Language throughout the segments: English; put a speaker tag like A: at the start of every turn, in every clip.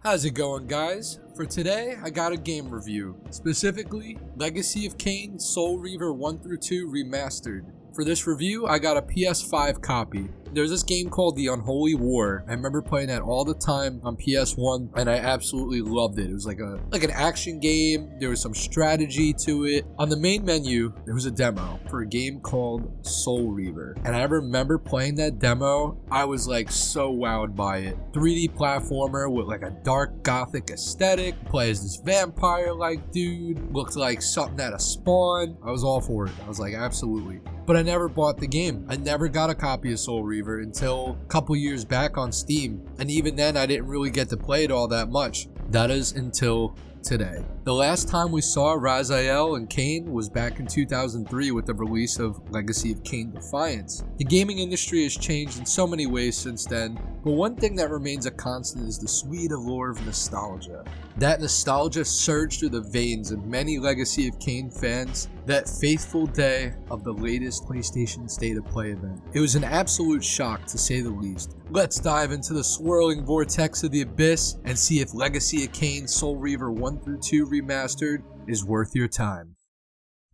A: How's it going, guys? For today, I got a game review, specifically Legacy of Kain Soul Reaver 1 through 2 Remastered. For this review, I got a PS5 copy. There's this game called The Unholy War. I remember playing that all the time on PS1, and I absolutely loved it. It was like an action game. There was some strategy to it. On the main menu, there was a demo for a game called Soul Reaver, and I remember playing that demo. I was like so wowed by it. 3D platformer with like a dark gothic aesthetic. Play as this vampire-like dude. Looked like something out of Spawn. I was all for it. I was like, absolutely. But I never bought the game. I never got a copy of Soul Reaver until a couple years back on Steam. And even then, I didn't really get to play it all that much. That is until today. The last time we saw Raziel and Kain was back in 2003 with the release of Legacy of Kain Defiance. The gaming industry has changed in so many ways since then, but one thing that remains a constant is the sweet allure of nostalgia. That nostalgia surged through the veins of many Legacy of Kain fans that faithful day of the latest PlayStation State of Play event. It was an absolute shock, to say the least. Let's dive into the swirling vortex of the abyss and see if Legacy of Kain Soul Reaver 1 through 2 Remastered is worth your time.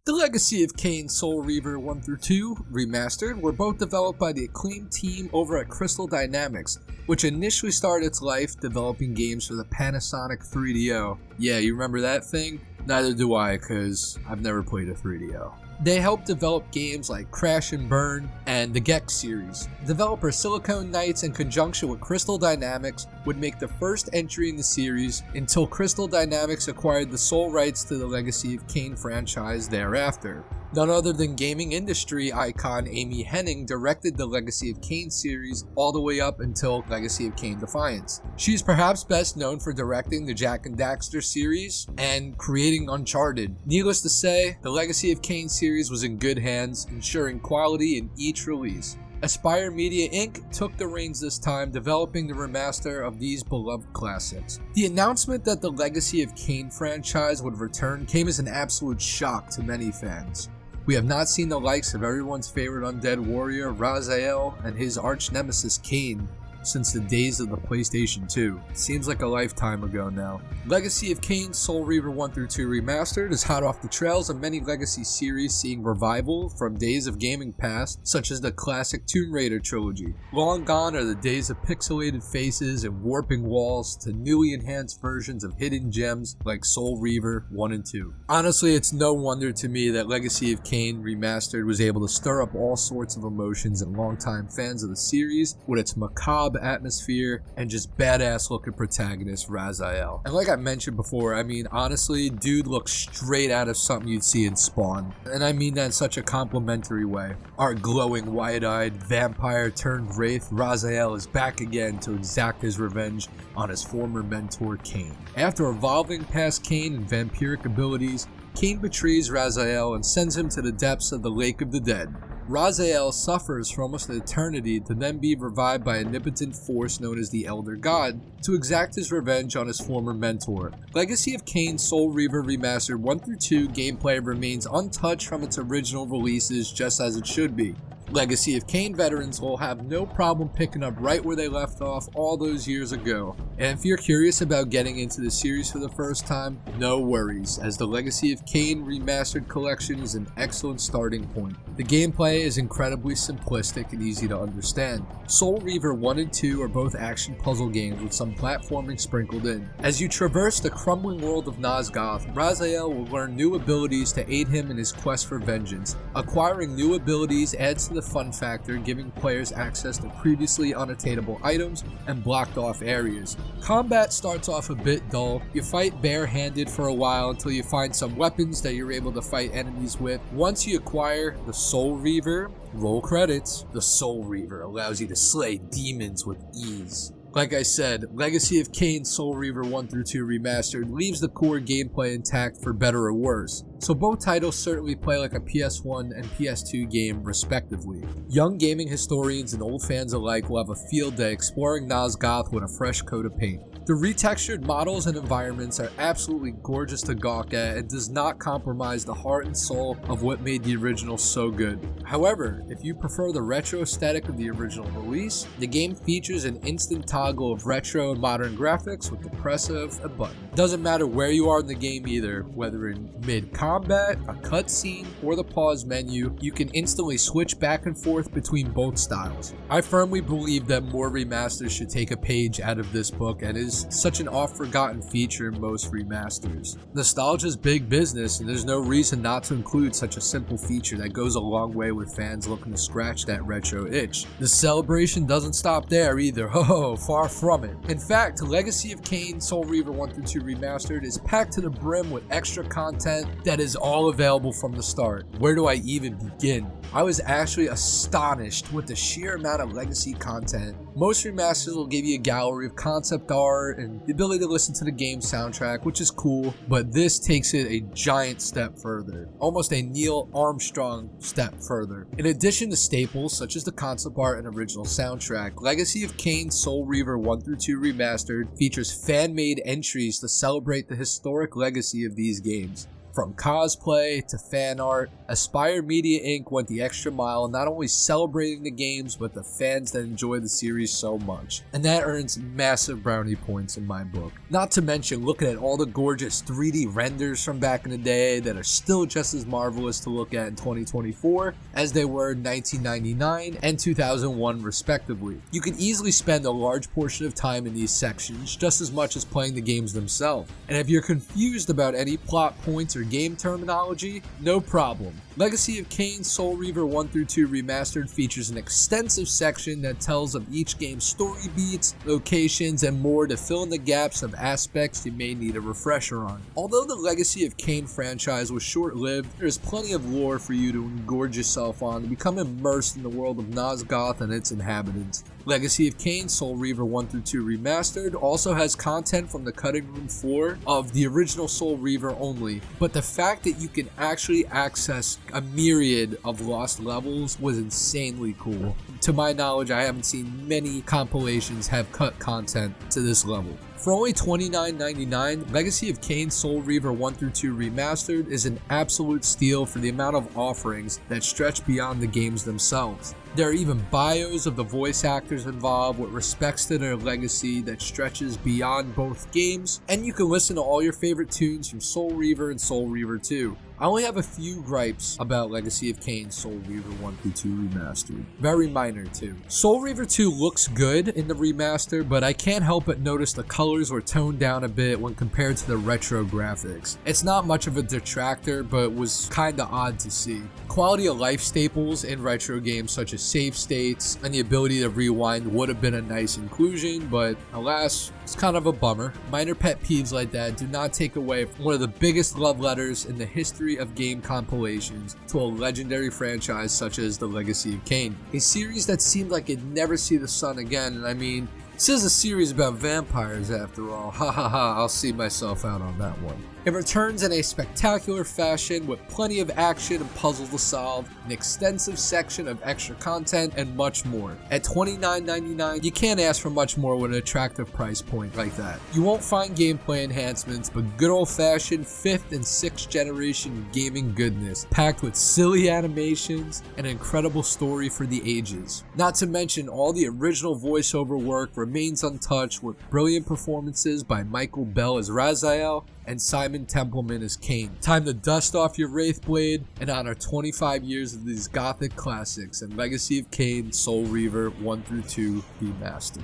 A: The Legacy of Kain Soul Reaver 1 through 2 Remastered were both developed by the acclaimed team over at Crystal Dynamics, which initially started its life developing games for the Panasonic 3DO. Yeah, you remember that thing? Neither do I, because I've never played a 3DO. They helped develop games like Crash and Burn and the Gex series. Developer Silicon Knights, in conjunction with Crystal Dynamics, would make the first entry in the series until Crystal Dynamics acquired the sole rights to the Legacy of Kain franchise thereafter. None other than gaming industry icon Amy Hennig directed the Legacy of Kain series all the way up until Legacy of Kain Defiance. She is perhaps best known for directing the Jak and Daxter series and creating Uncharted. Needless to say, the Legacy of Kain series was in good hands, ensuring quality in each release. Aspire Media Inc. took the reins this time, developing the remaster of these beloved classics. The announcement that the Legacy of Kain franchise would return came as an absolute shock to many fans. We have not seen the likes of everyone's favorite undead warrior, Raziel, and his arch-nemesis Kain since the days of the PlayStation 2. Seems like a lifetime ago now. Legacy of Kain Soul Reaver 1 through 2 Remastered is hot off the trails of many Legacy series seeing revival from days of gaming past, such as the classic Tomb Raider trilogy. Long gone are the days of pixelated faces and warping walls to newly enhanced versions of hidden gems like Soul Reaver 1 and 2. Honestly, it's no wonder to me that Legacy of Kain Remastered was able to stir up all sorts of emotions in longtime fans of the series with its macabre atmosphere and just badass looking protagonist Raziel. And like I mentioned before, I mean, honestly, dude looks straight out of something you'd see in Spawn. And I mean that in such a complimentary way. Our glowing, wide-eyed vampire turned wraith, Raziel is back again to exact his revenge on his former mentor Kain. After evolving past Kain and vampiric abilities, Kain betrays Raziel and sends him to the depths of the Lake of the Dead. Raziel suffers for almost an eternity to then be revived by a omnipotent force known as the Elder God to exact his revenge on his former mentor. Legacy of Kain Soul Reaver Remastered 1 through 2 gameplay remains untouched from its original releases, just as it should be. Legacy of Kain veterans will have no problem picking up right where they left off all those years ago. And if you're curious about getting into the series for the first time, no worries, as the Legacy of Kain Remastered collection is an excellent starting point. The gameplay is incredibly simplistic and easy to understand. Soul Reaver 1 and 2 are both action puzzle games with some platforming sprinkled in. As you traverse the crumbling world of Nosgoth, Raziel will learn new abilities to aid him in his quest for vengeance. Acquiring new abilities adds to the fun factor, giving players access to previously unattainable items and blocked off areas. Combat starts off a bit dull. You fight barehanded for a while until you find some weapons that you're able to fight enemies with. Once you acquire the Soul Reaver, roll credits, the Soul Reaver allows you to slay demons with ease. Like I said, Legacy of Kain Soul Reaver 1 through 2 Remastered leaves the core gameplay intact for better or worse, so both titles certainly play like a PS1 and PS2 game respectively. Young gaming historians and old fans alike will have a field day exploring Nosgoth with a fresh coat of paint. The retextured models and environments are absolutely gorgeous to gawk at and does not compromise the heart and soul of what made the original so good. However, if you prefer the retro aesthetic of the original release, the game features an instant toggle of retro and modern graphics with the press of a button. Doesn't matter where you are in the game either, whether in mid-combat, a cutscene, or the pause menu, you can instantly switch back and forth between both styles. I firmly believe that more remasters should take a page out of this book and is such an oft-forgotten feature in most remasters. Nostalgia's big business, and there's no reason not to include such a simple feature that goes a long way with fans looking to scratch that retro itch. The celebration doesn't stop there either, far from it. In fact, Legacy of Kain Soul Reaver 1-2 Remastered is packed to the brim with extra content that is all available from the start. Where do I even begin? I was actually astonished with the sheer amount of legacy content. Most remasters will give you a gallery of concept art and the ability to listen to the game soundtrack, which is cool, but this takes it a giant step further, almost a Neil Armstrong step further. In addition to staples such as the concept art and original soundtrack, Legacy of Kain Soul Reaver 1-2 Remastered features fan-made entries to celebrate the historic legacy of these games. From cosplay to fan art, Aspire Media Inc. went the extra mile, not only celebrating the games, but the fans that enjoy the series so much. And that earns massive brownie points in my book. Not to mention looking at all the gorgeous 3D renders from back in the day that are still just as marvelous to look at in 2024 as they were in 1999 and 2001 respectively. You can easily spend a large portion of time in these sections just as much as playing the games themselves. And if you're confused about any plot points or game terminology, no problem. Legacy of Kain Soul Reaver 1-2 Remastered features an extensive section that tells of each game's story beats, locations, and more to fill in the gaps of aspects you may need a refresher on. Although the Legacy of Kain franchise was short-lived, there's plenty of lore for you to engorge yourself on to become immersed in the world of Nosgoth and its inhabitants. Legacy of Kain Soul Reaver 1-2 Remastered also has content from the cutting room floor of the original Soul Reaver only, but the fact that you can actually access a myriad of lost levels was insanely cool. To my knowledge, I haven't seen many compilations have cut content to this level. For only $29.99, Legacy of Kain Soul Reaver 1-2 Remastered is an absolute steal for the amount of offerings that stretch beyond the games themselves. There are even bios of the voice actors involved with respects to their legacy that stretches beyond both games, and you can listen to all your favorite tunes from Soul Reaver and Soul Reaver 2. I only have a few gripes about Legacy of Kain Soul Reaver 1-2 Remastered. Very minor too. Soul Reaver 2 looks good in the remaster, but I can't help but notice the colors were toned down a bit when compared to the retro graphics. It's not much of a detractor, but was kinda odd to see. Quality of life staples in retro games such as save states and the ability to rewind would have been a nice inclusion, but alas, it's kind of a bummer. Minor pet peeves like that do not take away from one of the biggest love letters in the history of game compilations to a legendary franchise such as the Legacy of Kain. A series that seemed like it'd never see the sun again, and I mean, this is a series about vampires after all. I'll see myself out on that one. It returns in a spectacular fashion with plenty of action and puzzles to solve, an extensive section of extra content, and much more. At $29.99, you can't ask for much more with an attractive price point like that. You won't find gameplay enhancements, but good old-fashioned 5th and 6th generation gaming goodness, packed with silly animations and an incredible story for the ages. Not to mention all the original voiceover work remains untouched with brilliant performances by Michael Bell as Raziel and Simon Templeman as Kain. Time to dust off your Wraithblade and honor 25 years of these gothic classics and Legacy of Kain Soul Reaver 1-2 Remastered.